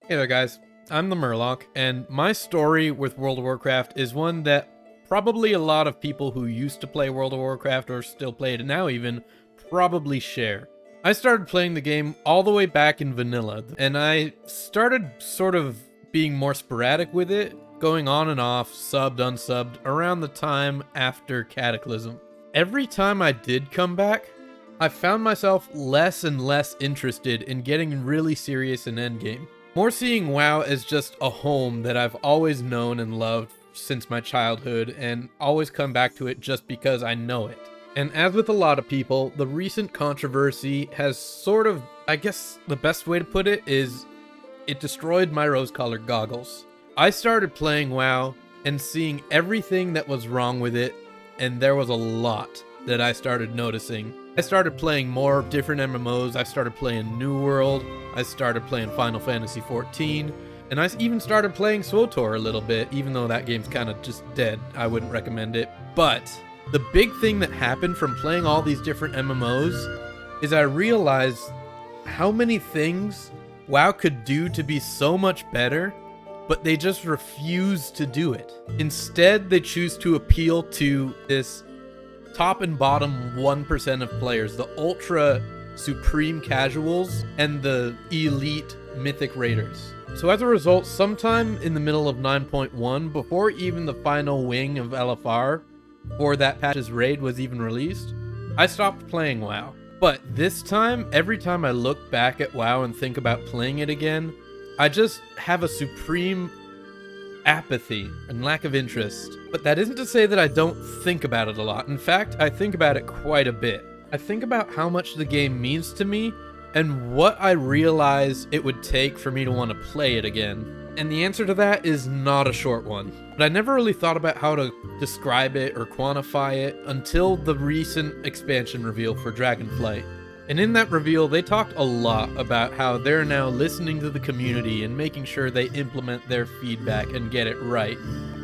Hey there guys, I'm the Murloc, and my story with World of Warcraft is one that probably a lot of people who used to play World of Warcraft or still play it now even probably share. I started playing the game all the way back in vanilla, and I started sort of being more sporadic with it, going on and off, subbed, unsubbed, around the time after Cataclysm. Every time I did come back, I found myself less and less interested in getting really serious in endgame. More seeing WoW as just a home that I've always known and loved since my childhood, and always come back to it just because I know it. And as with a lot of people, the recent controversy has sort of, I guess the best way to put it is, it destroyed my rose-colored goggles. I started playing WoW and seeing everything that was wrong with it, and there was a lot that I started noticing. I started playing more different MMOs, I started playing New World, I started playing Final Fantasy XIV, and I even started playing SWTOR a little bit, even though that game's kind of just dead. I wouldn't recommend it. But the big thing that happened from playing all these different MMOs is I realized how many things WoW could do to be so much better, but they just refuse to do it. Instead, they choose to appeal to this top and bottom 1% of players, the ultra supreme casuals and the elite mythic raiders. So as a result, sometime in the middle of 9.1, before even the final wing of LFR or that patch's raid was even released, I stopped playing WoW. But this time, every time I look back at WoW and think about playing it again, I just have a supreme apathy and lack of interest. But that isn't to say that I don't think about it a lot. In fact, I think about it quite a bit. I think about how much the game means to me and what I realize it would take for me to want to play it again. And the answer to that is not a short one. But I never really thought about how to describe it or quantify it until the recent expansion reveal for Dragonflight. And in that reveal, they talked a lot about how they're now listening to the community and making sure they implement their feedback and get it right.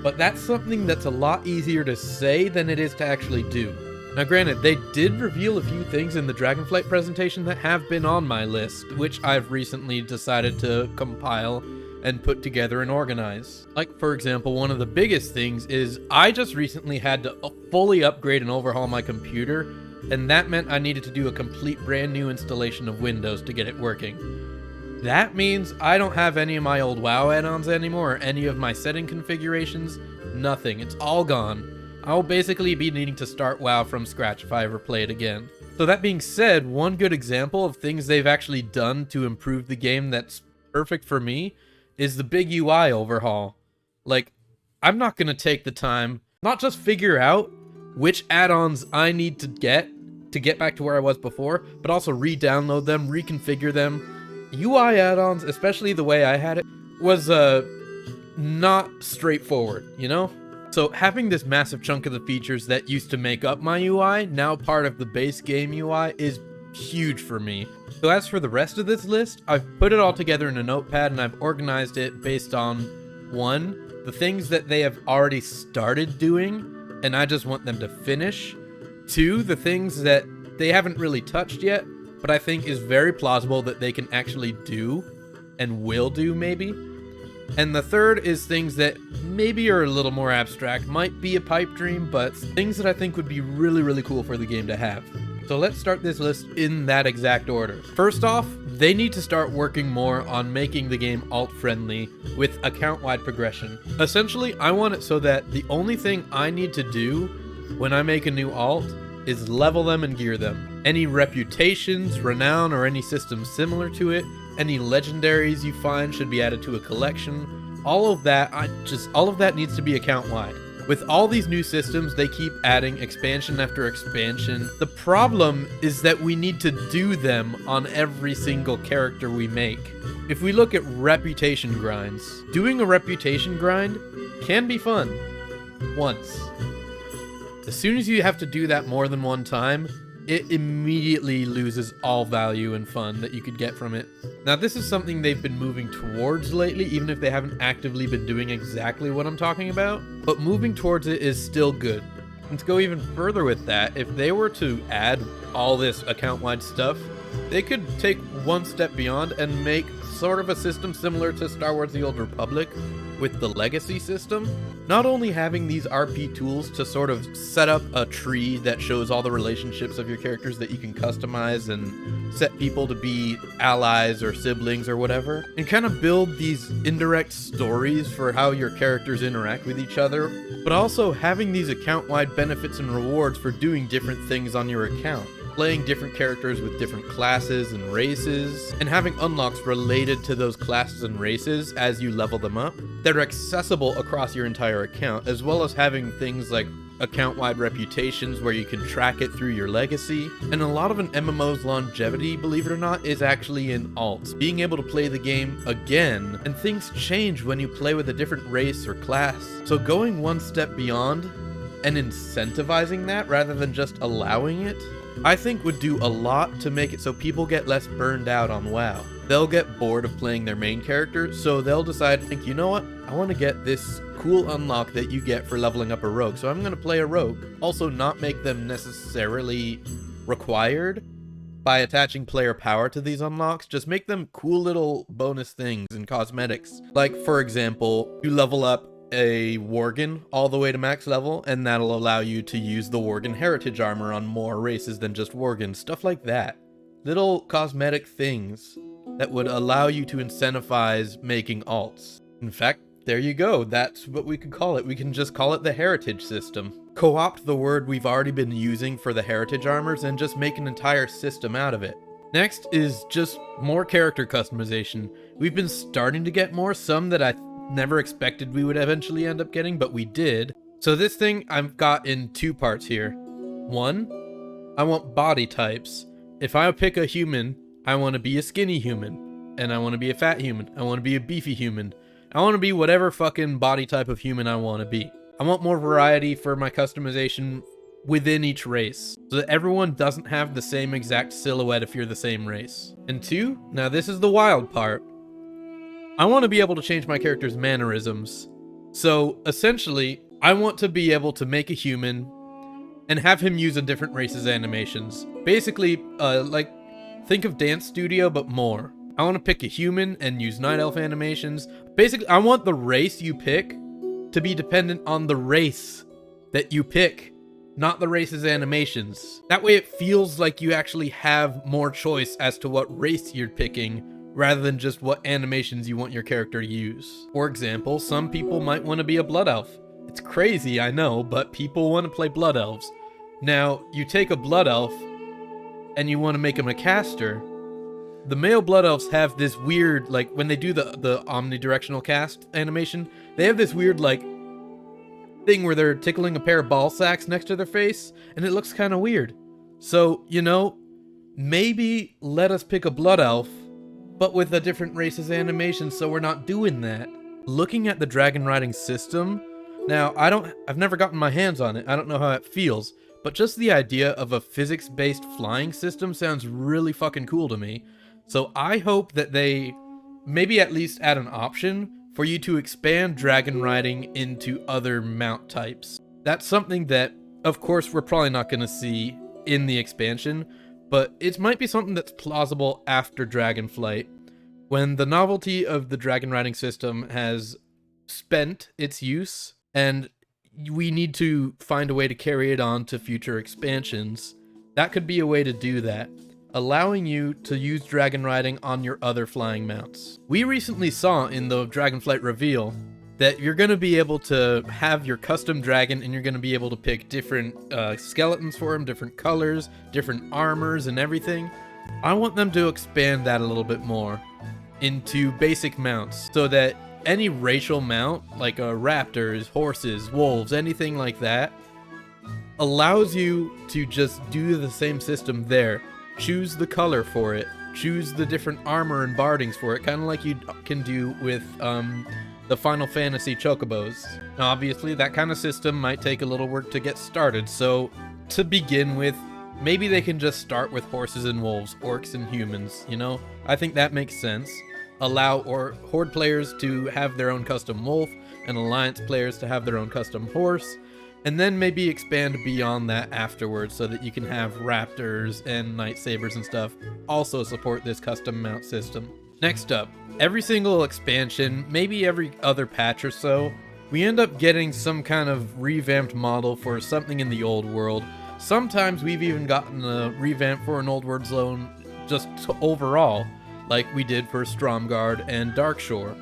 But that's something that's a lot easier to say than it is to actually do. Now granted, they did reveal a few things in the Dragonflight presentation that have been on my list, which I've recently decided to compile and put together and organize. Like, for example, one of the biggest things is I just recently had to fully upgrade and overhaul my computer, and that meant I needed to do a complete brand new installation of Windows to get it working. That means I don't have any of my old WoW add-ons anymore, or any of my setting configurations, nothing. It's all gone. I'll basically be needing to start WoW from scratch if I ever play it again. So that being said, one good example of things they've actually done to improve the game that's perfect for me is the big UI overhaul. Like, I'm not going to take the time, not just figure out which add-ons I need to get back to where I was before, but also re-download them, reconfigure them. UI add-ons, especially the way I had it, was not straightforward, you know? So having this massive chunk of the features that used to make up my UI, now part of the base game UI, is huge for me. So as for the rest of this list, I've put it all together in a notepad and I've organized it based on 1, the things that they have already started doing and I just want them to finish. 2, the things that they haven't really touched yet, but I think is very plausible that they can actually do and will do maybe. And the 3rd is things that maybe are a little more abstract, might be a pipe dream, but things that I think would be really, really cool for the game to have. So let's start this list in that exact order. First off, they need to start working more on making the game alt-friendly with account-wide progression. Essentially, I want it so that the only thing I need to do when I make a new alt is level them and gear them. Any reputations, renown, or any system similar to it, any legendaries you find should be added to a collection. All of that needs to be account-wide. With all these new systems, they keep adding expansion after expansion. The problem is that we need to do them on every single character we make. If we look at reputation grinds, doing a reputation grind can be fun. Once. As soon as you have to do that more than one time, it immediately loses all value and fun that you could get from it. Now, this is something they've been moving towards lately, even if they haven't actively been doing exactly what I'm talking about, but moving towards it is still good. And to go even further with that, if they were to add all this account-wide stuff, they could take one step beyond and make sort of a system similar to Star Wars The Old Republic with the Legacy system. Not only having these RP tools to sort of set up a tree that shows all the relationships of your characters that you can customize and set people to be allies or siblings or whatever, and kind of build these indirect stories for how your characters interact with each other, but also having these account-wide benefits and rewards for doing different things on your account. Playing different characters with different classes and races, and having unlocks related to those classes and races as you level them up that are accessible across your entire account, as well as having things like account-wide reputations where you can track it through your legacy. And a lot of an MMO's longevity, believe it or not, is actually in alts. Being able to play the game again, and things change when you play with a different race or class. So going one step beyond and incentivizing that rather than just allowing it, I think would do a lot to make it so people get less burned out on WoW. They'll get bored of playing their main character, so they'll decide, think, you know what, I want to get this cool unlock that you get for leveling up a rogue, so I'm going to play a rogue. Also not make them necessarily required by attaching player power to these unlocks, just make them cool little bonus things and cosmetics. Like, for example, you level up a Worgen all the way to max level, and that'll allow you to use the Worgen heritage armor on more races than just Worgen. Stuff like that. Little cosmetic things that would allow you to incentivize making alts. In fact, there you go. That's what we could call it. We can just call it the heritage system. Co-opt the word we've already been using for the heritage armors and just make an entire system out of it. Next is just more character customization. We've been starting to get more, some that I never expected we would eventually end up getting, but we did. So this thing I've got in two parts here. One, I want body types. If I pick a human, I want to be a skinny human, and I want to be a fat human, I want to be a beefy human, I want to be whatever fucking body type of human I want to be. I want more variety for my customization within each race, so that everyone doesn't have the same exact silhouette if you're the same race. And two, now this is the wild part, I want to be able to change my character's mannerisms. So essentially, I want to be able to make a human and have him use a different race's animations. Basically, like, think of Dance Studio, but more. I want to pick a human and use Night Elf animations. Basically, I want the race you pick to be dependent on the race that you pick, not the race's animations. That way it feels like you actually have more choice as to what race you're picking, rather than just what animations you want your character to use. For example, some people might want to be a Blood Elf. It's crazy, I know, but people want to play Blood Elves. Now, you take a Blood Elf, and you want to make him a caster. The male Blood Elves have this weird, like, when they do the omnidirectional cast animation, they have this weird, like, thing where they're tickling a pair of ball sacks next to their face, and it looks kind of weird. So, you know, maybe let us pick a Blood Elf, but with a different race's animation, so we're not doing that. Looking at the Dragonriding system, now I've never gotten my hands on it, I don't know how it feels, but just the idea of a physics-based flying system sounds really fucking cool to me. So I hope that they maybe at least add an option for you to expand Dragonriding into other mount types. That's something that, of course, we're probably not going to see in the expansion, but it might be something that's plausible after Dragonflight, when the novelty of the Dragonriding system has spent its use, and we need to find a way to carry it on to future expansions. That could be a way to do that, allowing you to use Dragonriding on your other flying mounts. We recently saw in the Dragonflight reveal that you're going to be able to have your custom dragon, and you're going to be able to pick different skeletons for him, different colors, different armors and everything. I want them to expand that a little bit more into basic mounts, so that any racial mount, like raptors, horses, wolves, anything like that, allows you to just do the same system there. Choose the color for it, choose the different armor and bardings for it, kind of like you can do with the Final Fantasy chocobos. Now, obviously, that kind of system might take a little work to get started, so to begin with, maybe they can just start with horses and wolves, orcs and humans, you know? I think that makes sense. Allow Horde players to have their own custom wolf, and Alliance players to have their own custom horse, and then maybe expand beyond that afterwards so that you can have raptors and night sabers and stuff also support this custom mount system. Next up, every single expansion, maybe every other patch or so, we end up getting some kind of revamped model for something in the old world. Sometimes we've even gotten a revamp for an old world zone just overall, like we did for Stromgarde and Darkshore.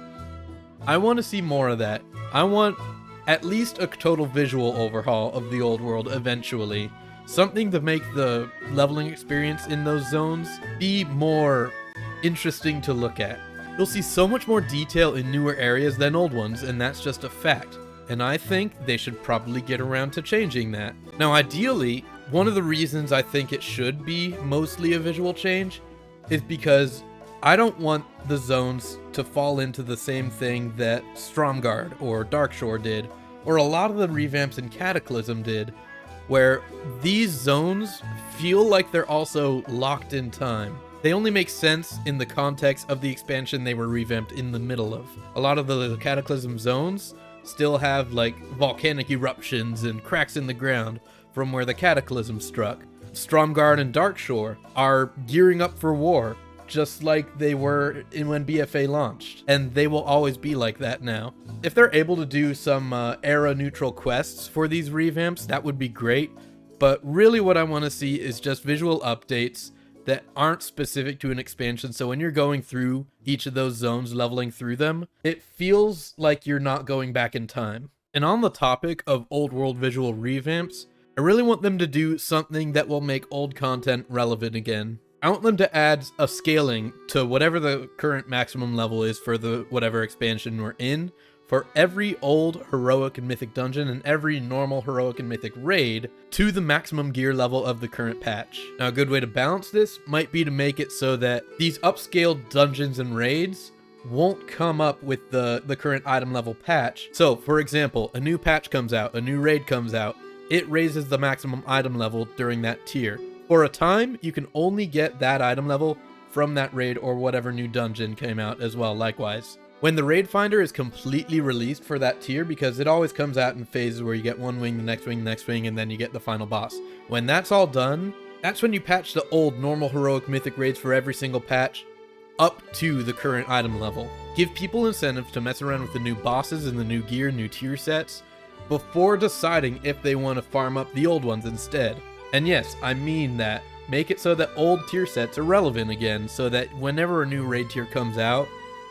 I want to see more of that. I want at least a total visual overhaul of the old world eventually. Something to make the leveling experience in those zones be more interesting to look at. You'll see so much more detail in newer areas than old ones, and that's just a fact. And I think they should probably get around to changing that. Now, ideally, one of the reasons I think it should be mostly a visual change is because I don't want the zones to fall into the same thing that Stromgarde or Darkshore did, or a lot of the revamps in Cataclysm did, where these zones feel like they're also locked in time. They only make sense in the context of the expansion they were revamped in the middle of. A lot of the Cataclysm zones still have like volcanic eruptions and cracks in the ground from where the Cataclysm struck. Stromgarde and Darkshore are gearing up for war, just like they were when BFA launched, and they will always be like that now. If they're able to do some era-neutral quests for these revamps, that would be great, but really what I want to see is just visual updates that aren't specific to an expansion, so when you're going through each of those zones, leveling through them, it feels like you're not going back in time. And on the topic of old world visual revamps, I really want them to do something that will make old content relevant again. I want them to add a scaling to whatever the current maximum level is for the whatever expansion we're in, for every old heroic and mythic dungeon and every normal heroic and mythic raid to the maximum gear level of the current patch. Now, a good way to balance this might be to make it so that these upscaled dungeons and raids won't come up with the current item level patch. So, for example, a new patch comes out, a new raid comes out, it raises the maximum item level during that tier. For a time, you can only get that item level from that raid or whatever new dungeon came out as well, likewise. When the raid finder is completely released for that tier, because it always comes out in phases where you get one wing, the next wing, the next wing, and then you get the final boss. When that's all done, that's when you patch the old normal heroic mythic raids for every single patch up to the current item level. Give people incentives to mess around with the new bosses and the new gear, new tier sets, before deciding if they want to farm up the old ones instead. And yes, I mean that. Make it so that old tier sets are relevant again, so that whenever a new raid tier comes out,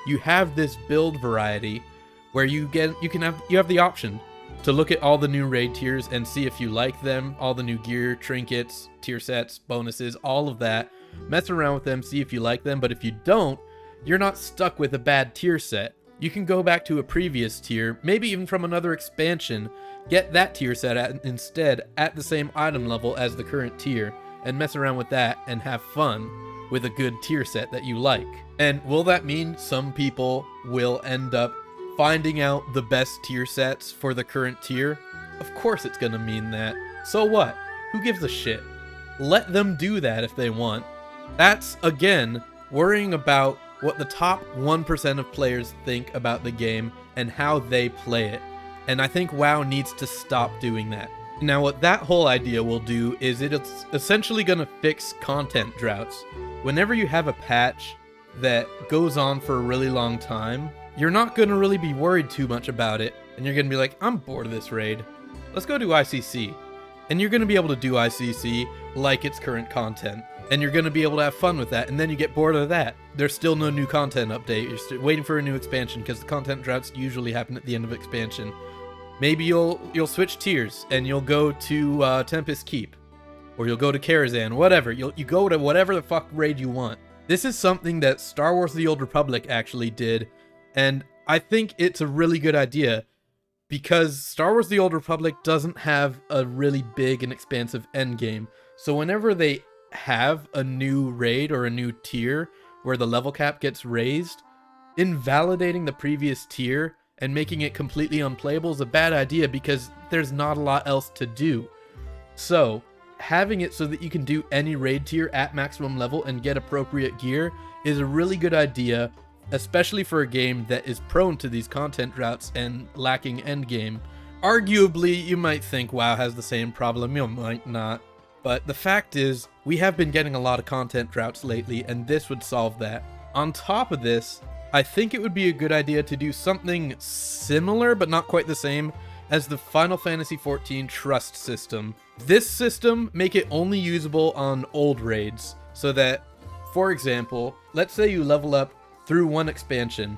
you have this build variety where you have the option to look at all the new raid tiers and see if you like them, all the new gear, trinkets, tier sets, bonuses, all of that. Mess around with them, see if you like them, but if you don't, you're not stuck with a bad tier set. You can go back to a previous tier, maybe even from another expansion, get that tier set instead at the same item level as the current tier, and mess around with that and have fun with a good tier set that you like. And will that mean some people will end up finding out the best tier sets for the current tier? Of course it's gonna mean that. So what? Who gives a shit? Let them do that if they want. That's, again, worrying about what the top 1% of players think about the game and how they play it. And I think WoW needs to stop doing that. Now, what that whole idea will do is it's essentially going to fix content droughts. Whenever you have a patch that goes on for a really long time, you're not going to really be worried too much about it. And you're going to be like, I'm bored of this raid. Let's go do ICC. And you're going to be able to do ICC like its current content. And you're going to be able to have fun with that. And then you get bored of that. There's still no new content update. You're still waiting for a new expansion because the content droughts usually happen at the end of expansion. Maybe you'll switch tiers and you'll go to Tempest Keep, or you'll go to Karazhan, whatever. You go to whatever the fuck raid you want. This is something that Star Wars: The Old Republic actually did, and I think it's a really good idea because Star Wars: The Old Republic doesn't have a really big and expansive endgame. So whenever they have a new raid or a new tier where the level cap gets raised, invalidating the previous tier and making it completely unplayable is a bad idea because there's not a lot else to do. So, having it so that you can do any raid tier at maximum level and get appropriate gear is a really good idea, especially for a game that is prone to these content droughts and lacking endgame. Arguably, you might think WoW has the same problem, you might not. But the fact is, we have been getting a lot of content droughts lately, and this would solve that. On top of this, I think it would be a good idea to do something similar, but not quite the same, as the Final Fantasy XIV Trust system. This system, make it only usable on old raids, so that, for example, let's say you level up through one expansion.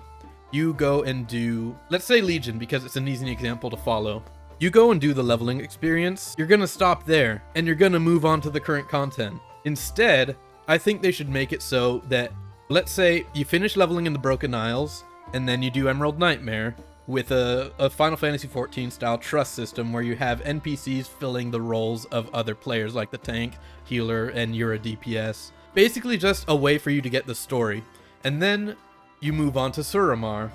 You go and do, let's say Legion, because it's an easy example to follow. You go and do the leveling experience, you're gonna stop there, and you're gonna move on to the current content. Instead, I think they should make it so that, let's say you finish leveling in the Broken Isles, and then you do Emerald Nightmare with a Final Fantasy XIV style trust system where you have NPCs filling the roles of other players like the tank, healer, and you're a DPS. Basically just a way for you to get the story. And then you move on to Suramar,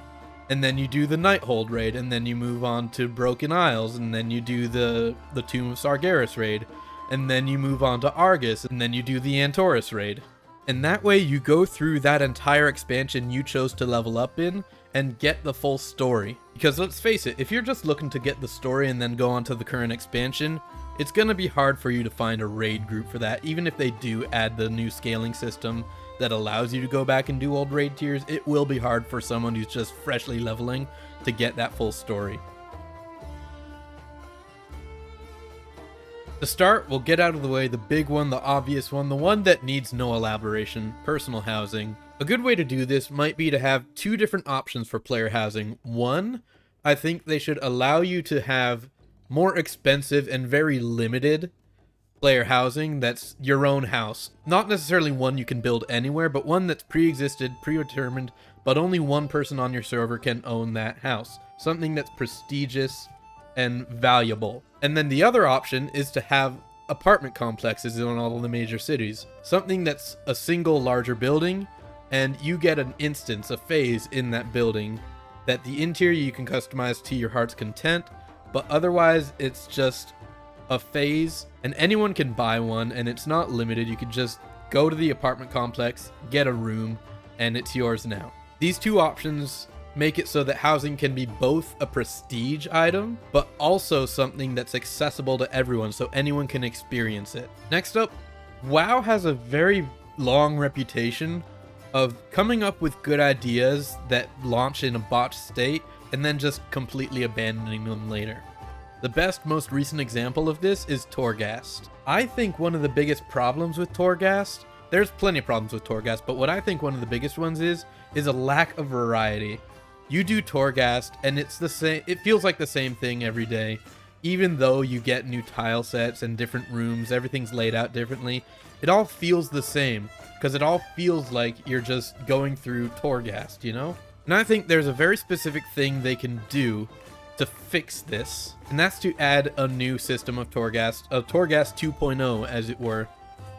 and then you do the Nighthold raid, and then you move on to Broken Isles, and then you do the Tomb of Sargeras raid, and then you move on to Argus, and then you do the Antorus raid. And that way you go through that entire expansion you chose to level up in and get the full story. Because let's face it, if you're just looking to get the story and then go on to the current expansion, it's gonna be hard for you to find a raid group for that. Even if they do add the new scaling system that allows you to go back and do old raid tiers, it will be hard for someone who's just freshly leveling to get that full story. To start, we'll get out of the way the big one, the obvious one, the one that needs no elaboration: personal housing. A good way to do this might be to have two different options for player housing. One, I think they should allow you to have more expensive and very limited player housing that's your own house. Not necessarily one you can build anywhere, but one that's pre-existed, predetermined, but only one person on your server can own that house. Something that's prestigious and valuable. And then the other option is to have apartment complexes in all of the major cities. Something that's a single larger building, and you get an instance, a phase in that building, that the interior you can customize to your heart's content, but otherwise it's just a phase, and anyone can buy one, and it's not limited. You could just go to the apartment complex, get a room, and it's yours now. These two options make it so that housing can be both a prestige item, but also something that's accessible to everyone, so anyone can experience it. Next up, WoW has a very long reputation of coming up with good ideas that launch in a botched state and then just completely abandoning them later. The best, most recent example of this is Torghast. I think one of the biggest problems with Torghast, there's plenty of problems with Torghast, but what I think one of the biggest ones is a lack of variety. You do Torghast and it's the same, it feels like the same thing every day. Even though you get new tile sets and different rooms, everything's laid out differently, it all feels the same, because it all feels like you're just going through Torghast, you know? And I think there's a very specific thing they can do to fix this, and that's to add a new system of Torghast, a Torghast 2.0 as it were,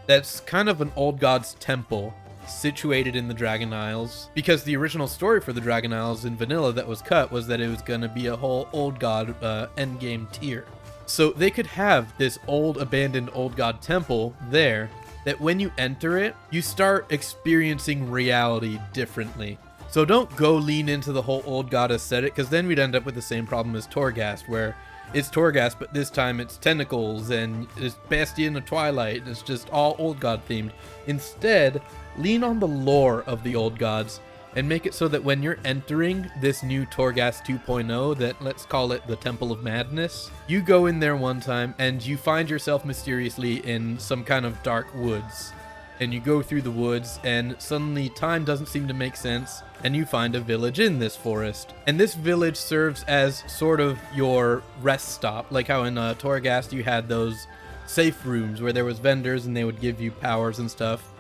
that's kind of an old god's temple situated in the Dragon Isles, because the original story for the Dragon Isles in vanilla that was cut was that it was going to be a whole old god endgame tier. So they could have this old abandoned old god temple there, that when you enter it, you start experiencing reality differently. So don't go lean into the whole old god aesthetic, because then we'd end up with the same problem as Torghast, where it's Torghast, but this time it's tentacles and it's Bastion of Twilight, and it's just all old god themed. Instead, lean on the lore of the old gods and make it so that when you're entering this new Torghast 2.0, that let's call it the Temple of Madness, you go in there one time and you find yourself mysteriously in some kind of dark woods. And you go through the woods and suddenly time doesn't seem to make sense, and you find a village in this forest. And this village serves as sort of your rest stop, like how in Torghast you had those safe rooms where there was vendors and they would give you powers and stuff.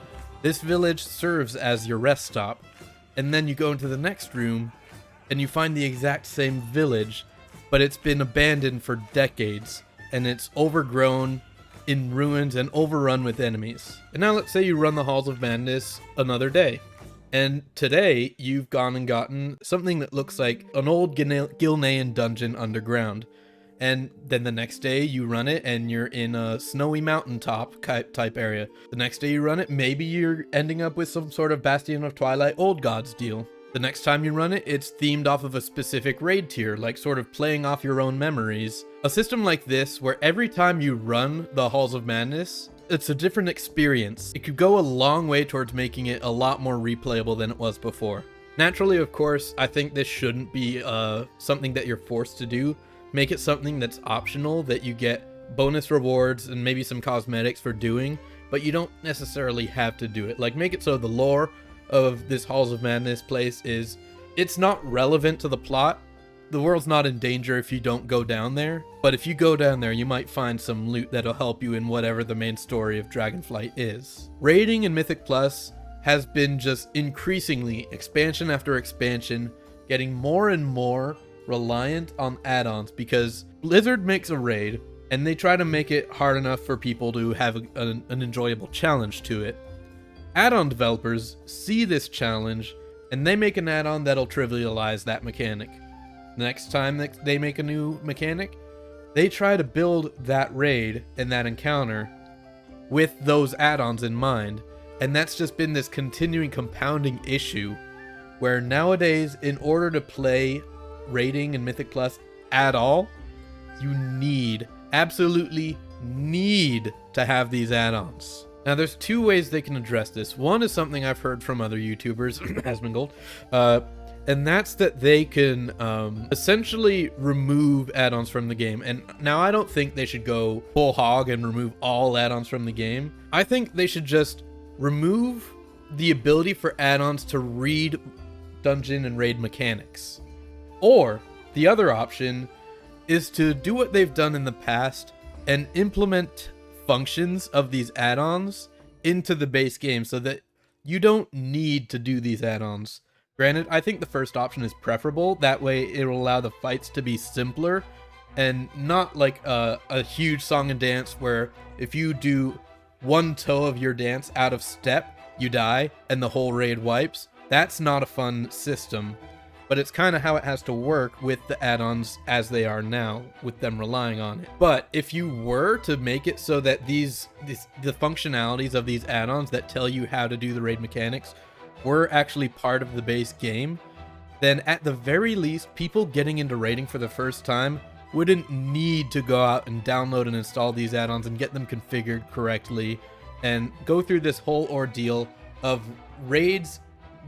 This village serves as your rest stop. And then you go into the next room and you find the exact same village, but it's been abandoned for decades and it's overgrown, in ruins, and overrun with enemies. And now let's say you run the Halls of Madness another day. And today you've gone and gotten something that looks like an old Gilnean dungeon underground. And then the next day you run it and you're in a snowy mountaintop type area. The next day you run it, maybe you're ending up with some sort of Bastion of Twilight old gods deal. The next time you run it, it's themed off of a specific raid tier, like sort of playing off your own memories. A system like this, where every time you run the Halls of Madness, it's a different experience. It could go a long way towards making it a lot more replayable than it was before. Naturally, of course, I think this shouldn't be something that you're forced to do. Make it something that's optional, that you get bonus rewards and maybe some cosmetics for doing, but you don't necessarily have to do it. Like, make it so the lore of this Halls of Madness place is, it's not relevant to the plot. The world's not in danger if you don't go down there, but if you go down there, you might find some loot that'll help you in whatever the main story of Dragonflight is. Raiding in Mythic Plus has been just increasingly, expansion after expansion, getting more and more reliant on add-ons, because Blizzard makes a raid and they try to make it hard enough for people to have an enjoyable challenge to it. Add-on developers see this challenge and they make an add-on that'll trivialize that mechanic. Next time that they make a new mechanic, they try to build that raid and that encounter with those add-ons in mind, and that's just been this continuing compounding issue where nowadays, in order to play raiding in Mythic Plus at all, you absolutely need to have these add-ons. Now, there's two ways they can address this. One is something I've heard from other YouTubers, Asmongold, and that's that they can essentially remove add-ons from the game. And now I don't think they should go full hog and remove all add-ons from the game. I think they should just remove the ability for add-ons to read dungeon and raid mechanics. Or the other option is to do what they've done in the past and implement functions of these add-ons into the base game so that you don't need to do these add-ons. Granted, I think the first option is preferable. That way it'll allow the fights to be simpler and not like a huge song and dance where if you do one toe of your dance out of step, you die and the whole raid wipes. That's not a fun system, but it's kind of how it has to work with the add-ons as they are now, with them relying on it. But if you were to make it so that the functionalities of these add-ons that tell you how to do the raid mechanics were actually part of the base game, then at the very least, people getting into raiding for the first time wouldn't need to go out and download and install these add-ons and get them configured correctly and go through this whole ordeal of raids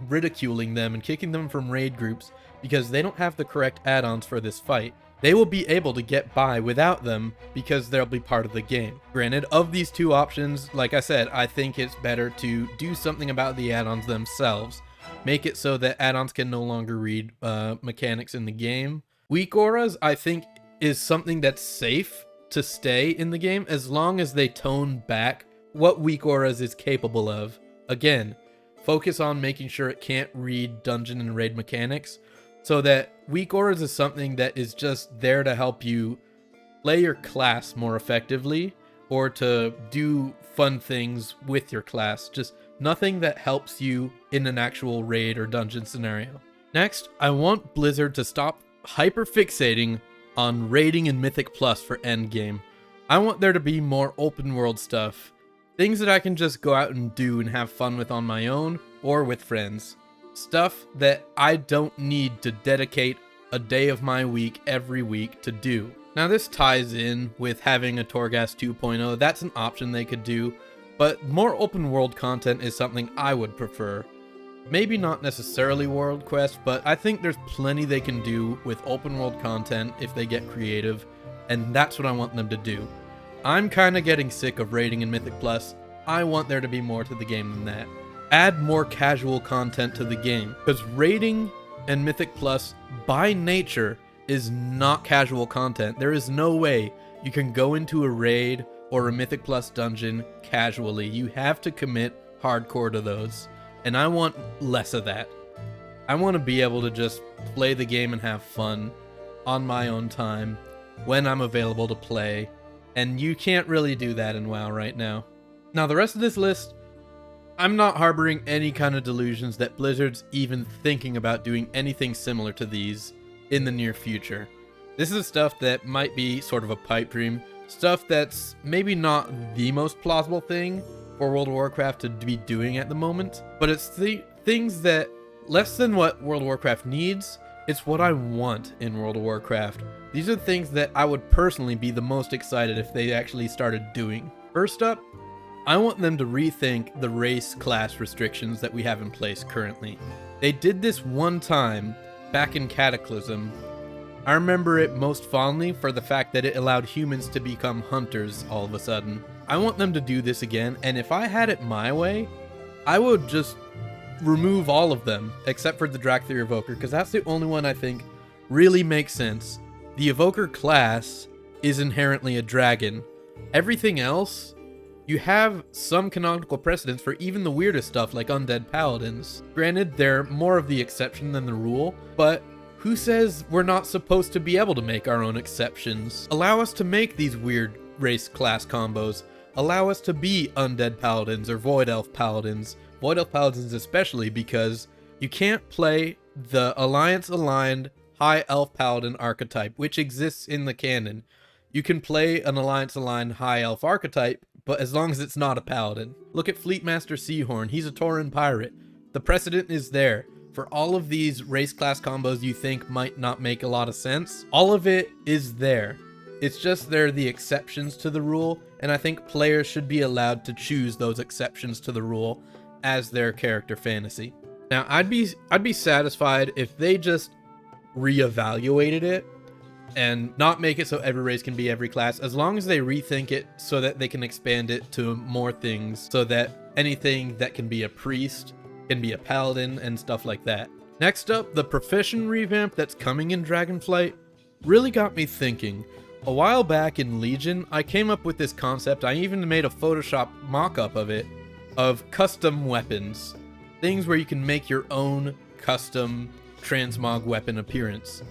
ridiculing them and kicking them from raid groups because they don't have the correct add-ons for this fight. They will be able to get by without them because they'll be part of the game. Granted, of these two options, like I said, I think it's better to do something about the add-ons themselves. Make it so that add-ons can no longer read mechanics in the game. Weak auras, I think, is something that's safe to stay in the game as long as they tone back what weak auras is capable of. Again, focus on making sure it can't read dungeon and raid mechanics, so that weak auras is something that is just there to help you play your class more effectively or to do fun things with your class. Just nothing that helps you in an actual raid or dungeon scenario. Next, I want Blizzard to stop hyper-fixating on raiding in Mythic Plus for endgame. I want there to be more open world stuff. Things that I can just go out and do and have fun with on my own or with friends. Stuff that I don't need to dedicate a day of my week every week to do. Now this ties in with having a Torghast 2.0. That's an option they could do, but more open world content is something I would prefer. Maybe not necessarily World Quest, but I think there's plenty they can do with open world content if they get creative, and that's what I want them to do. I'm kind of getting sick of raiding in Mythic Plus. I want there to be more to the game than that. Add more casual content to the game, because raiding and Mythic Plus by nature is not casual content. There is no way you can go into a raid or a Mythic Plus dungeon casually. You have to commit hardcore to those, and I want less of that. I want to be able to just play the game and have fun on my own time when I'm available to play, and you can't really do that in WoW right now. Now the rest of this list, I'm not harboring any kind of delusions that Blizzard's even thinking about doing anything similar to these in the near future. This is stuff that might be sort of a pipe dream, stuff that's maybe not the most plausible thing for World of Warcraft to be doing at the moment, but it's the things that, less than what World of Warcraft needs, it's what I want in World of Warcraft. These are the things that I would personally be the most excited if they actually started doing. First up, I want them to rethink the race class restrictions that we have in place currently. They did this one time back in Cataclysm. I remember it most fondly for the fact that it allowed humans to become hunters all of a sudden. I want them to do this again, and if I had it my way, I would just remove all of them except for the Drakthir Evoker, because that's the only one I think really makes sense. The Evoker class is inherently a dragon. Everything else, you have some canonical precedents for even the weirdest stuff like undead paladins. Granted, they're more of the exception than the rule, but who says we're not supposed to be able to make our own exceptions? Allow us to make these weird race class combos. Allow us to be undead paladins or void elf paladins. Void elf paladins especially, because you can't play the alliance aligned high elf paladin archetype, which exists in the canon. You can play an alliance aligned high elf archetype, but as long as it's not a paladin. Look at Fleetmaster Seahorn, he's a Tauren pirate. The precedent is there. For all of these race class combos you think might not make a lot of sense, all of it is there. It's just they're the exceptions to the rule, and I think players should be allowed to choose those exceptions to the rule as their character fantasy. Now, I'd be satisfied if they just reevaluated it and not make it so every race can be every class, as long as they rethink it so that they can expand it to more things, so that anything that can be a priest can be a paladin and stuff like that. Next up, the profession revamp that's coming in Dragonflight really got me thinking. A while back in Legion, I came up with this concept, I even made a Photoshop mock-up of it, of custom weapons. Things where you can make your own custom transmog weapon appearance.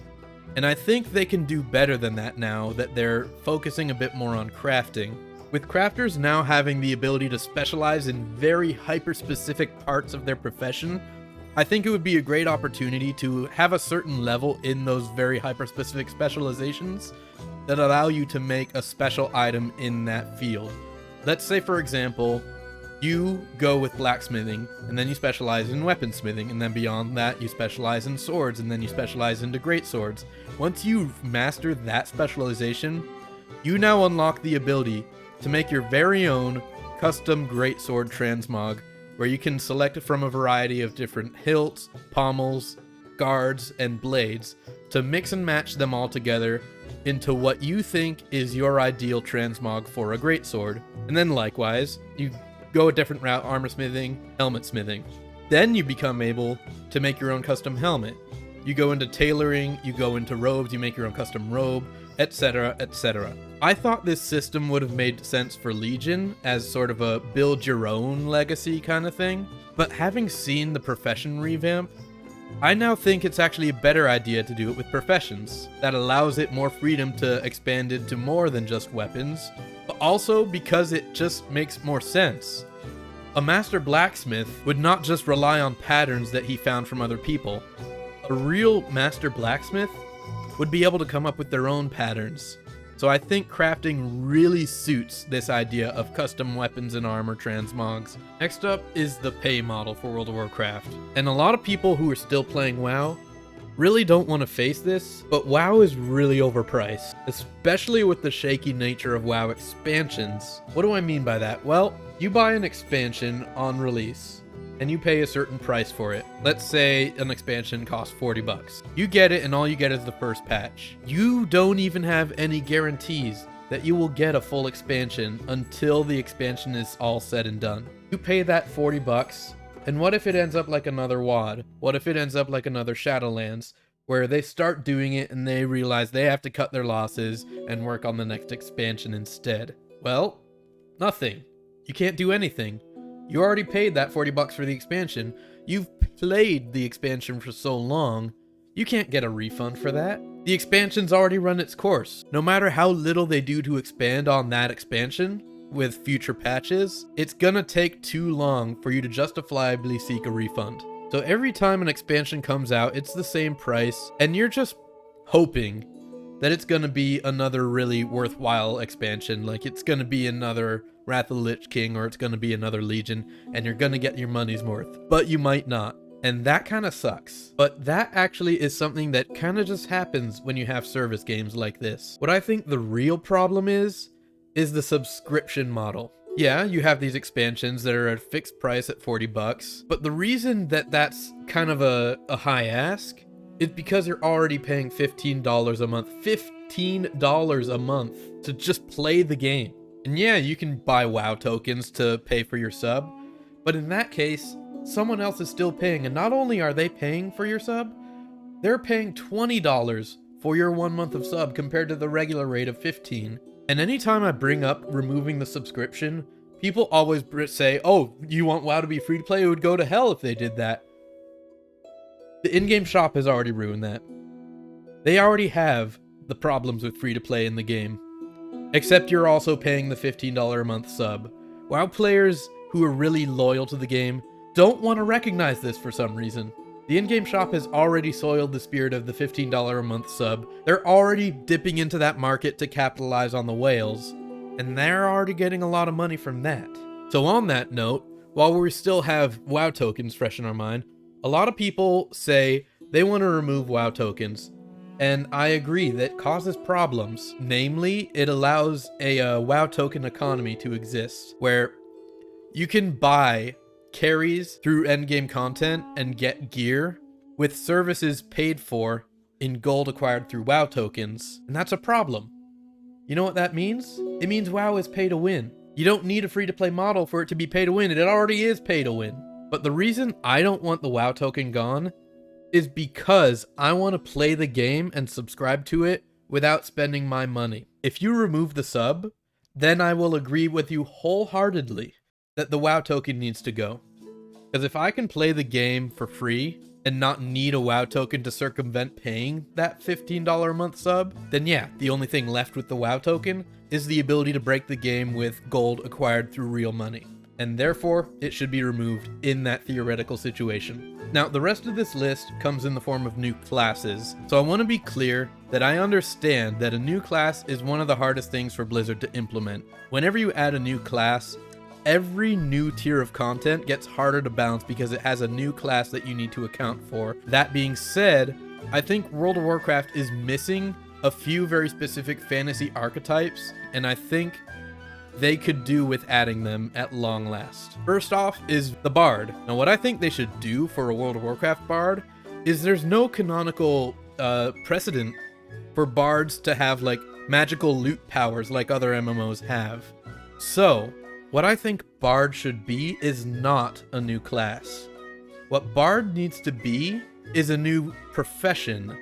And I think they can do better than that now that they're focusing a bit more on crafting. With crafters now having the ability to specialize in very hyper-specific parts of their profession, I think it would be a great opportunity to have a certain level in those very hyper-specific specializations that allow you to make a special item in that field. Let's say, for example, you go with blacksmithing, and then you specialize in weaponsmithing, and then beyond that you specialize in swords, and then you specialize into great swords. Once you've mastered that specialization, you now unlock the ability to make your very own custom greatsword transmog, where you can select from a variety of different hilts, pommels, guards, and blades to mix and match them all together into what you think is your ideal transmog for a greatsword. And then likewise, you go a different route, armor smithing, helmet smithing. Then you become able to make your own custom helmet. You go into tailoring, you go into robes, you make your own custom robe, etc., etc. I thought this system would have made sense for Legion as sort of a build your own legacy kind of thing, but having seen the profession revamp, I now think it's actually a better idea to do it with professions. That allows it more freedom to expand into more than just weapons, but also because it just makes more sense. A master blacksmith would not just rely on patterns that he found from other people. A real master blacksmith would be able to come up with their own patterns. So I think crafting really suits this idea of custom weapons and armor transmogs. Next up is the pay model for World of Warcraft. And a lot of people who are still playing WoW really don't want to face this, but WoW is really overpriced, especially with the shaky nature of WoW expansions. What do I mean by that? Well, you buy an expansion on release, and you pay a certain price for it. Let's say an expansion costs 40 bucks. You get it and all you get is the first patch. You don't even have any guarantees that you will get a full expansion until the expansion is all said and done. You pay that 40 bucks, and what if it ends up like another WoD? What if it ends up like another Shadowlands, where they start doing it and they realize they have to cut their losses and work on the next expansion instead? Well, nothing. You can't do anything. You already paid that 40 bucks for the expansion. You've played the expansion for so long, you can't get a refund for that. The expansion's already run its course. No matter how little they do to expand on that expansion with future patches, it's gonna take too long for you to justifiably seek a refund. So every time an expansion comes out, it's the same price, and you're just hoping that it's gonna be another really worthwhile expansion, like it's gonna be another Wrath of the Lich King, or it's gonna be another Legion, and you're gonna get your money's worth. But you might not, and that kind of sucks. But that actually is something that kind of just happens when you have service games like this. What I think the real problem is the subscription model. Yeah, you have these expansions that are at a fixed price at $40, but the reason that that's kind of a high ask is because you're already paying $15 a month. $15 a month to just play the game. And yeah, you can buy WoW tokens to pay for your sub, but in that case, someone else is still paying, and not only are they paying for your sub, they're paying $20 for your 1 month of sub compared to the regular rate of $15. And anytime I bring up removing the subscription, people always say, oh, you want WoW to be free to play? It would go to hell if they did that. The in-game shop has already ruined that. They already have the problems with free to play in the game. Except you're also paying the $15 a month sub. WoW players who are really loyal to the game don't want to recognize this for some reason. The in-game shop has already soiled the spirit of the $15 a month sub. They're already dipping into that market to capitalize on the whales, and they're already getting a lot of money from that. So on that note, while we still have WoW tokens fresh in our mind, a lot of people say they want to remove WoW tokens, and I agree that causes problems. Namely, it allows a WoW token economy to exist, where you can buy carries through endgame content and get gear with services paid for in gold acquired through WoW tokens, and that's a problem. You know what that means? It means WoW is pay to win. You don't need a free-to-play model for it to be pay to win. It already is pay to win. But the reason I don't want the WoW token gone is because I want to play the game and subscribe to it without spending my money. If you remove the sub, then I will agree with you wholeheartedly that the WoW token needs to go. Because if I can play the game for free and not need a WoW token to circumvent paying that $15 a month sub, then yeah, the only thing left with the WoW token is the ability to break the game with gold acquired through real money. And therefore, it should be removed in that theoretical situation. Now, the rest of this list comes in the form of new classes, so I want to be clear that I understand that a new class is one of the hardest things for Blizzard to implement. Whenever you add a new class, every new tier of content gets harder to balance because it has a new class that you need to account for. That being said, I think World of Warcraft is missing a few very specific fantasy archetypes, and I think they could do with adding them at long last. First off is the Bard. Now what I think they should do for a World of Warcraft Bard is there's no canonical precedent for Bards to have like magical loot powers like other MMOs have. So what I think Bard should be is not a new class. What Bard needs to be is a new profession.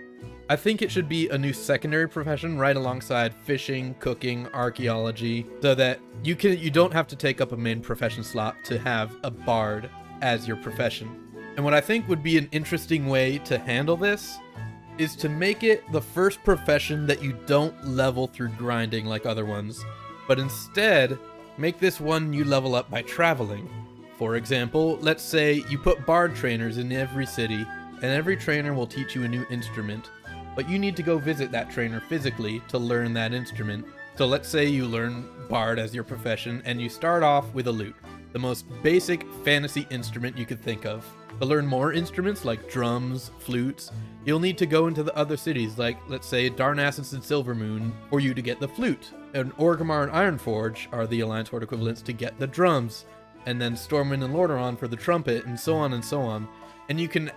I think it should be a new secondary profession right alongside fishing, cooking, archaeology, so that you don't have to take up a main profession slot to have a bard as your profession. And what I think would be an interesting way to handle this is to make it the first profession that you don't level through grinding like other ones, but instead make this one you level up by traveling. For example, let's say you put bard trainers in every city, and every trainer will teach you a new instrument. But you need to go visit that trainer physically to learn that instrument. So let's say you learn Bard as your profession, and you start off with a lute, the most basic fantasy instrument you could think of. To learn more instruments like drums, flutes, you'll need to go into the other cities like, let's say, Darnassus and Silvermoon for you to get the flute. And Orgrimmar and Ironforge are the Alliance Horde equivalents to get the drums. And then Stormwind and Lordaeron for the trumpet, and so on and so on. And you can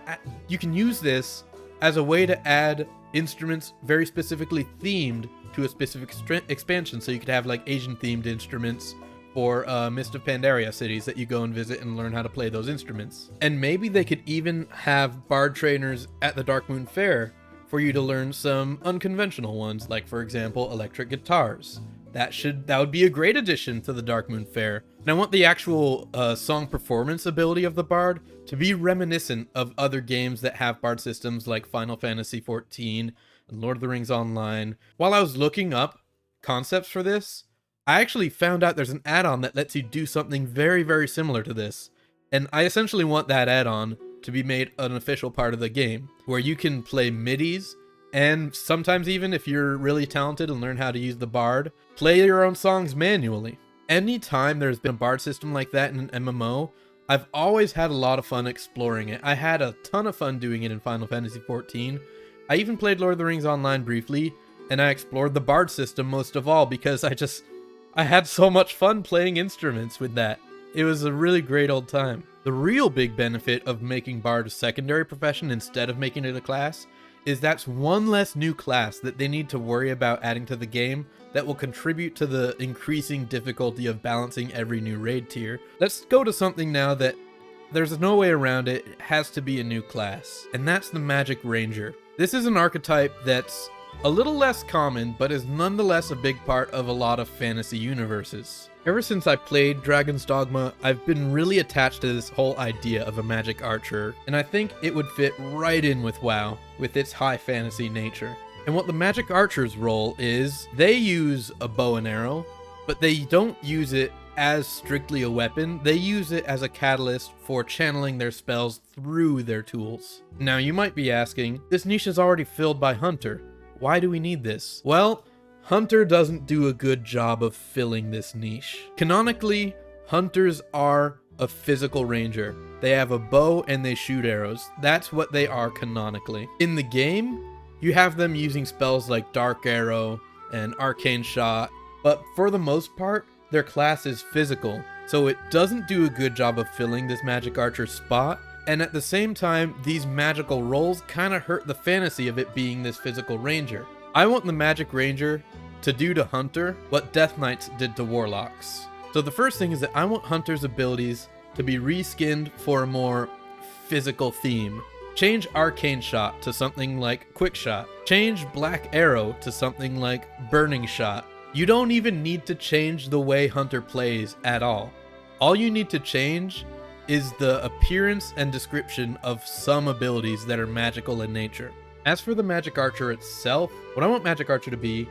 use this as a way to add instruments very specifically themed to a specific expansion. So you could have like Asian themed instruments for Mist of Pandaria cities that you go and visit and learn how to play those instruments. And maybe they could even have bard trainers at the Darkmoon Fair for you to learn some unconventional ones, like for example electric guitars. That would be a great addition to the Darkmoon Fair. And I want the actual song performance ability of the bard to be reminiscent of other games that have bard systems like Final Fantasy XIV and Lord of the Rings Online. While I was looking up concepts for this, I actually found out there's an add-on that lets you do something very, very similar to this. And I essentially want that add-on to be made an official part of the game, where you can play midis, and sometimes even if you're really talented and learn how to use the bard, play your own songs manually. Anytime there's been a bard system like that in an MMO, I've always had a lot of fun exploring it. I had a ton of fun doing it in Final Fantasy XIV. I even played Lord of the Rings Online briefly, and I explored the bard system most of all because I had so much fun playing instruments with that. It was a really great old time. The real big benefit of making Bard a secondary profession instead of making it a class is that's one less new class that they need to worry about adding to the game that will contribute to the increasing difficulty of balancing every new raid tier. Let's go to something now that there's no way around it. It has to be a new class, and that's the Magic Ranger. This is an archetype that's a little less common, but is nonetheless a big part of a lot of fantasy universes. Ever since I played Dragon's Dogma, I've been really attached to this whole idea of a magic archer, and I think it would fit right in with WoW, with its high fantasy nature. And what the magic archer's role is, they use a bow and arrow, but they don't use it as strictly a weapon. They use it as a catalyst for channeling their spells through their tools. Now you might be asking, this niche is already filled by Hunter. Why do we need this? Well, Hunter doesn't do a good job of filling this niche. Canonically, Hunters are a physical ranger. They have a bow and they shoot arrows. That's what they are canonically. In the game, you have them using spells like Dark Arrow and Arcane Shot, but for the most part, their class is physical, so it doesn't do a good job of filling this magic archer spot, and at the same time, these magical roles kind of hurt the fantasy of it being this physical ranger. I want the magic ranger to do to Hunter what Death Knights did to Warlocks. So the first thing is that I want Hunter's abilities to be reskinned for a more physical theme. Change Arcane Shot to something like Quick Shot. Change Black Arrow to something like Burning Shot. You don't even need to change the way Hunter plays at all. All you need to change is the appearance and description of some abilities that are magical in nature. As for the Magic Archer itself, what I want Magic Archer to be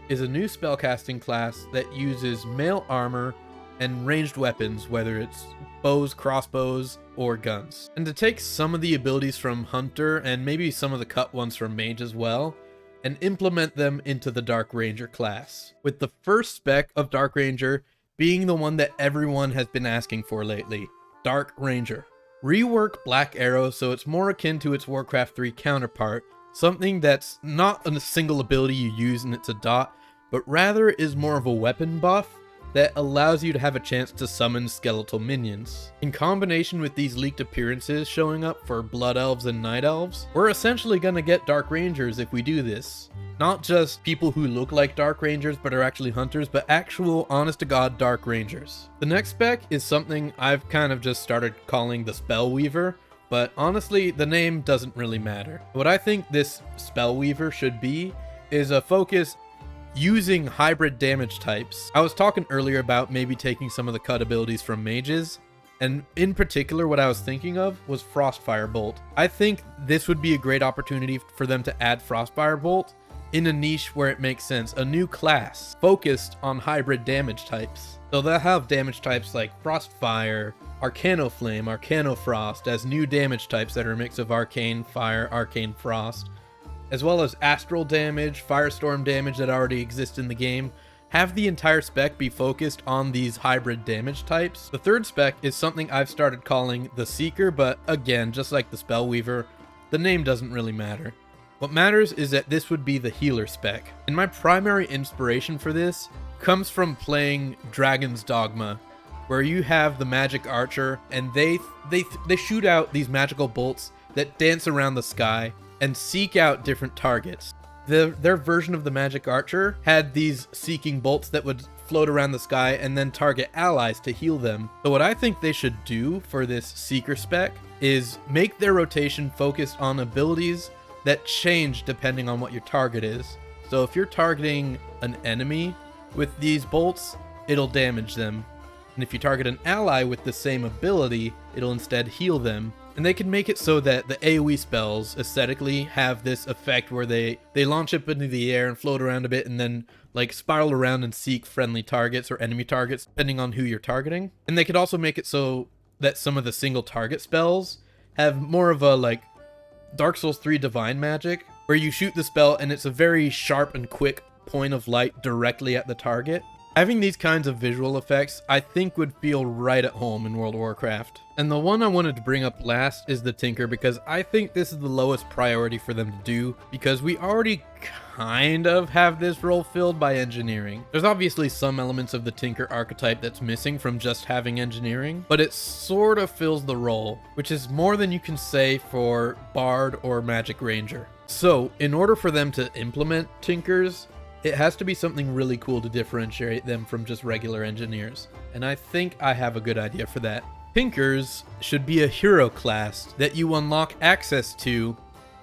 is a new spellcasting class that uses mail armor and ranged weapons, whether it's bows, crossbows, or guns. And to take some of the abilities from Hunter and maybe some of the cut ones from Mage as well, and implement them into the Dark Ranger class, with the first spec of Dark Ranger being the one that everyone has been asking for lately, Dark Ranger. Rework Black Arrow so it's more akin to its Warcraft 3 counterpart, something that's not a single ability you use and it's a dot, but rather is more of a weapon buff that allows you to have a chance to summon skeletal minions. In combination with these leaked appearances showing up for Blood Elves and Night Elves, we're essentially gonna get Dark Rangers if we do this. Not just people who look like Dark Rangers but are actually Hunters, but actual honest-to-God Dark Rangers. The next spec is something I've kind of just started calling the Spellweaver, but honestly, the name doesn't really matter. What I think this Spellweaver should be is a focus using hybrid damage types. I was talking earlier about maybe taking some of the cut abilities from mages, and in particular what I was thinking of was Frostfire Bolt. I think this would be a great opportunity for them to add Frostfire Bolt in a niche where it makes sense, a new class focused on hybrid damage types. So they'll have damage types like Frostfire, Arcanoflame, Arcanofrost as new damage types that are a mix of Arcane Fire, Arcane Frost, as well as astral damage, firestorm damage that already exist in the game. Have the entire spec be focused on these hybrid damage types. The third spec is something I've started calling the Seeker, but again, just like the Spellweaver, the name doesn't really matter. What matters is that this would be the healer spec. And my primary inspiration for this comes from playing Dragon's Dogma, where you have the magic archer and they shoot out these magical bolts that dance around the sky and seek out different targets. Their version of the magic archer had these seeking bolts that would float around the sky and then target allies to heal them. So what I think they should do for this seeker spec is make their rotation focused on abilities that change depending on what your target is. So if you're targeting an enemy with these bolts, it'll damage them. And if you target an ally with the same ability, it'll instead heal them. And they can make it so that the AoE spells aesthetically have this effect where they launch up into the air and float around a bit and then like spiral around and seek friendly targets or enemy targets depending on who you're targeting. And they could also make it so that some of the single target spells have more of a like Dark Souls 3 Divine Magic, where you shoot the spell and it's a very sharp and quick point of light directly at the target. Having these kinds of visual effects, I think would feel right at home in World of Warcraft. And the one I wanted to bring up last is the Tinker, because I think this is the lowest priority for them to do, because we already kind of have this role filled by engineering. There's obviously some elements of the Tinker archetype that's missing from just having engineering, but it sort of fills the role, which is more than you can say for Bard or Magic Ranger. So, in order for them to implement Tinkers, it has to be something really cool to differentiate them from just regular engineers, and I think I have a good idea for that. Tinkers should be a hero class that you unlock access to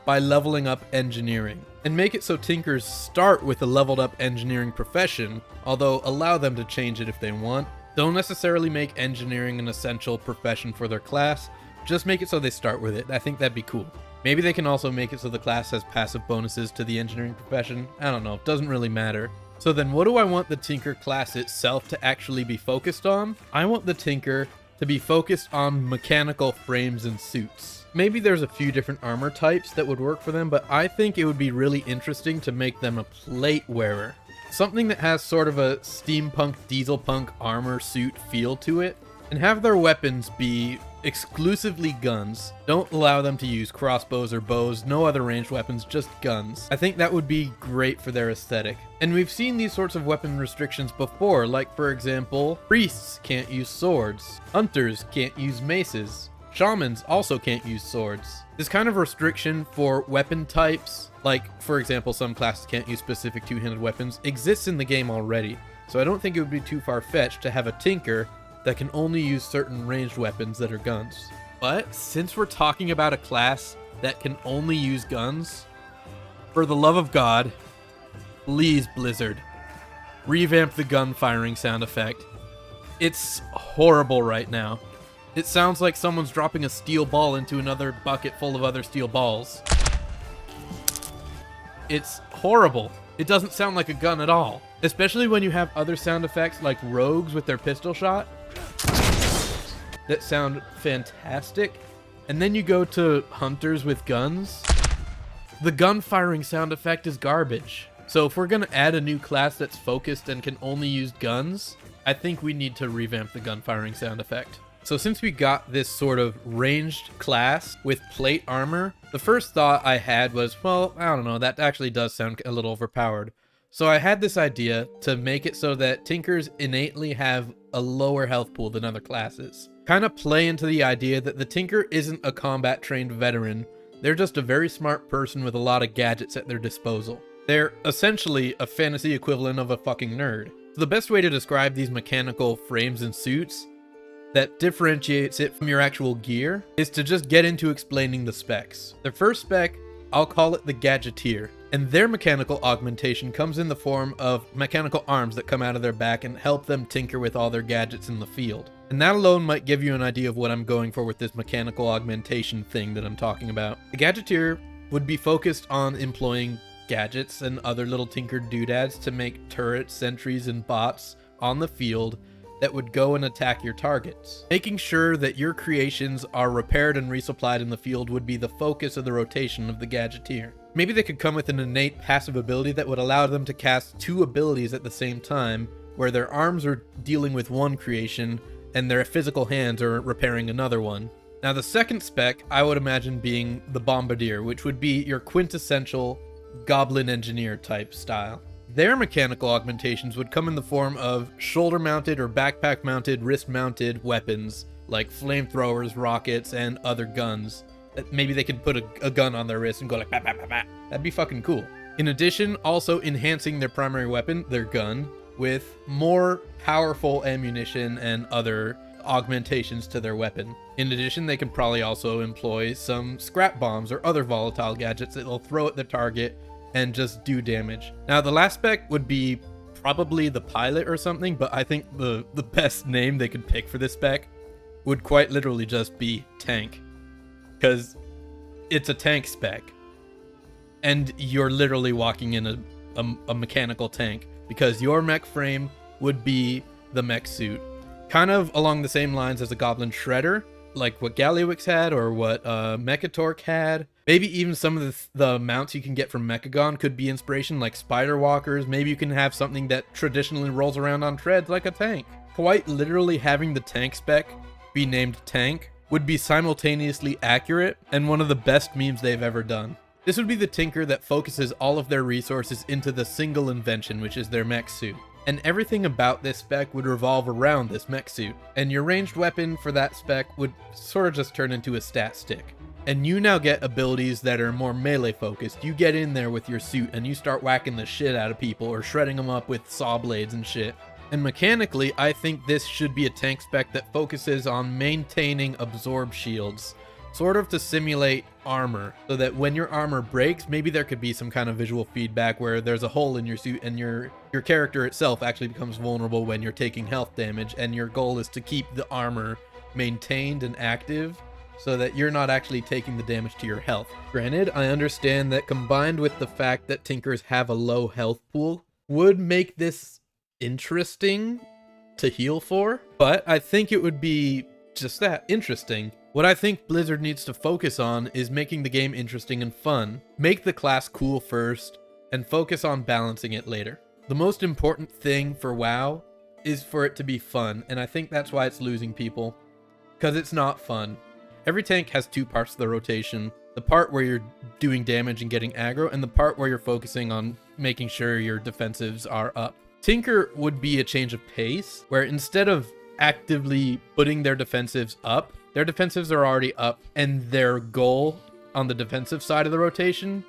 by leveling up engineering, and make it so Tinkers start with a leveled up engineering profession, although allow them to change it if they want. Don't necessarily make engineering an essential profession for their class, just make it so they start with it. I think that'd be cool. Maybe they can also make it so the class has passive bonuses to the engineering profession. I don't know, it doesn't really matter. So then what do I want the Tinker class itself to actually be focused on? I want the Tinker to be focused on mechanical frames and suits. Maybe there's a few different armor types that would work for them, but I think it would be really interesting to make them a plate wearer. Something that has sort of a steampunk, dieselpunk armor suit feel to it, and have their weapons be exclusively guns. Don't allow them to use crossbows or bows, no other ranged weapons, just guns. I think that would be great for their aesthetic. And we've seen these sorts of weapon restrictions before, like for example, priests can't use swords, hunters can't use maces, shamans also can't use swords. This kind of restriction for weapon types, like for example some classes can't use specific two-handed weapons, exists in the game already. So I don't think it would be too far-fetched to have a Tinker that can only use certain ranged weapons that are guns. But since we're talking about a class that can only use guns, for the love of God, please Blizzard, revamp the gun firing sound effect. It's horrible right now. It sounds like someone's dropping a steel ball into another bucket full of other steel balls. It's horrible. It doesn't sound like a gun at all. Especially when you have other sound effects like rogues with their pistol shot that sound fantastic. And then you go to hunters with guns. The gun firing sound effect is garbage. So if we're gonna add a new class that's focused and can only use guns, I think we need to revamp the gun firing sound effect. So since we got this sort of ranged class with plate armor, the first thought I had was, well, I don't know, that actually does sound a little overpowered. So I had this idea to make it so that Tinkers innately have a lower health pool than other classes. Kind of play into the idea that the Tinker isn't a combat trained veteran, they're just a very smart person with a lot of gadgets at their disposal. They're essentially a fantasy equivalent of a fucking nerd. So the best way to describe these mechanical frames and suits that differentiates it from your actual gear is to just get into explaining the specs. The first spec, I'll call it the Gadgeteer, and their mechanical augmentation comes in the form of mechanical arms that come out of their back and help them tinker with all their gadgets in the field. And that alone might give you an idea of what I'm going for with this mechanical augmentation thing that I'm talking about. The Gadgeteer would be focused on employing gadgets and other little tinkered doodads to make turrets, sentries, and bots on the field that would go and attack your targets. Making sure that your creations are repaired and resupplied in the field would be the focus of the rotation of the Gadgeteer. Maybe they could come with an innate passive ability that would allow them to cast two abilities at the same time, where their arms are dealing with one creation and their physical hands are repairing another one. Now the second spec I would imagine being the Bombardier, which would be your quintessential Goblin Engineer type style. Their mechanical augmentations would come in the form of shoulder-mounted or backpack-mounted, wrist-mounted weapons, like flamethrowers, rockets, and other guns. Maybe they could put a gun on their wrist and go like, bah, bah, bah, bah. That'd be fucking cool. In addition, also enhancing their primary weapon, their gun, with more powerful ammunition and other augmentations to their weapon. In addition, they can probably also employ some scrap bombs or other volatile gadgets that they'll throw at the target and just do damage. Now the last spec would be probably the pilot or something, but I think the best name they could pick for this spec would quite literally just be tank, because it's a tank spec and you're literally walking in a mechanical tank, because your mech frame would be the mech suit, kind of along the same lines as a Goblin Shredder, like what Gallywix had or what Mechatork had. Maybe even some of the mounts you can get from Mechagon could be inspiration, like Spider Walkers. Maybe you can have something that traditionally rolls around on treads like a tank. Quite literally having the tank spec be named Tank would be simultaneously accurate and one of the best memes they've ever done. This would be the Tinker that focuses all of their resources into the single invention, which is their mech suit. And everything about this spec would revolve around this mech suit. And your ranged weapon for that spec would sort of just turn into a stat stick. And you now get abilities that are more melee focused. You get in there with your suit and you start whacking the shit out of people or shredding them up with saw blades and shit. And mechanically, I think this should be a tank spec that focuses on maintaining absorb shields, sort of to simulate armor, so that when your armor breaks, maybe there could be some kind of visual feedback where there's a hole in your suit and your character itself actually becomes vulnerable when you're taking health damage, and your goal is to keep the armor maintained and active so that you're not actually taking the damage to your health. Granted, I understand that combined with the fact that Tinkers have a low health pool would make this interesting to heal for, but I think it would be just that, interesting. What I think Blizzard needs to focus on is making the game interesting and fun. Make the class cool first, and focus on balancing it later. The most important thing for WoW is for it to be fun, and I think that's why it's losing people, because it's not fun. Every tank has two parts of the rotation. The part where you're doing damage and getting aggro, and the part where you're focusing on making sure your defensives are up. Tinker would be a change of pace, where instead of actively putting their defensives up, their defensives are already up, and their goal on the defensive side of the rotation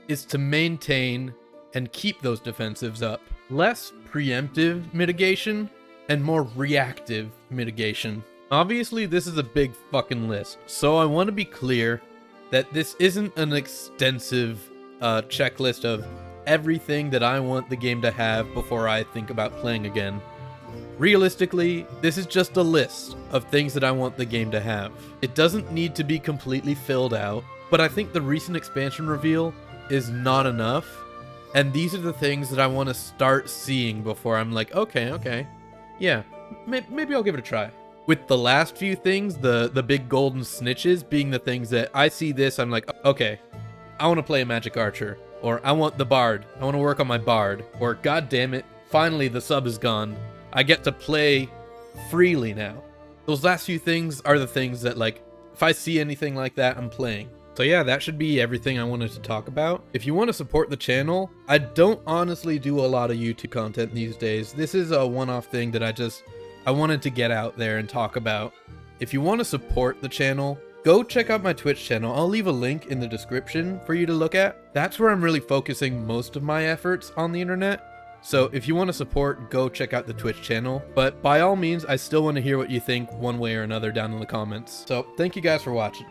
is to maintain and keep those defensives up. Less preemptive mitigation and more reactive mitigation. Obviously, this is a big fucking list, so I want to be clear that this isn't an extensive checklist of everything that I want the game to have before I think about playing again. Realistically, this is just a list of things that I want the game to have. It doesn't need to be completely filled out, but I think the recent expansion reveal is not enough, and these are the things that I want to start seeing before I'm like, okay, yeah, maybe I'll give it a try. With the last few things, the big golden snitches being the things that I see this, I'm like, okay, I want to play a magic archer, or I want the bard, I want to work on my bard, or god damn it, finally the sub is gone. I get to play freely now. Those last few things are the things that, like, if I see anything like that, I'm playing. So yeah, that should be everything I wanted to talk about. If you want to support the channel, I don't honestly do a lot of YouTube content these days. This is a one-off thing that I wanted to get out there and talk about. If you want to support the channel, go check out my Twitch channel. I'll leave a link in the description for you to look at. That's where I'm really focusing most of my efforts on the internet. So if you want to support, go check out the Twitch channel. But by all means, I still want to hear what you think one way or another down in the comments. So thank you guys for watching.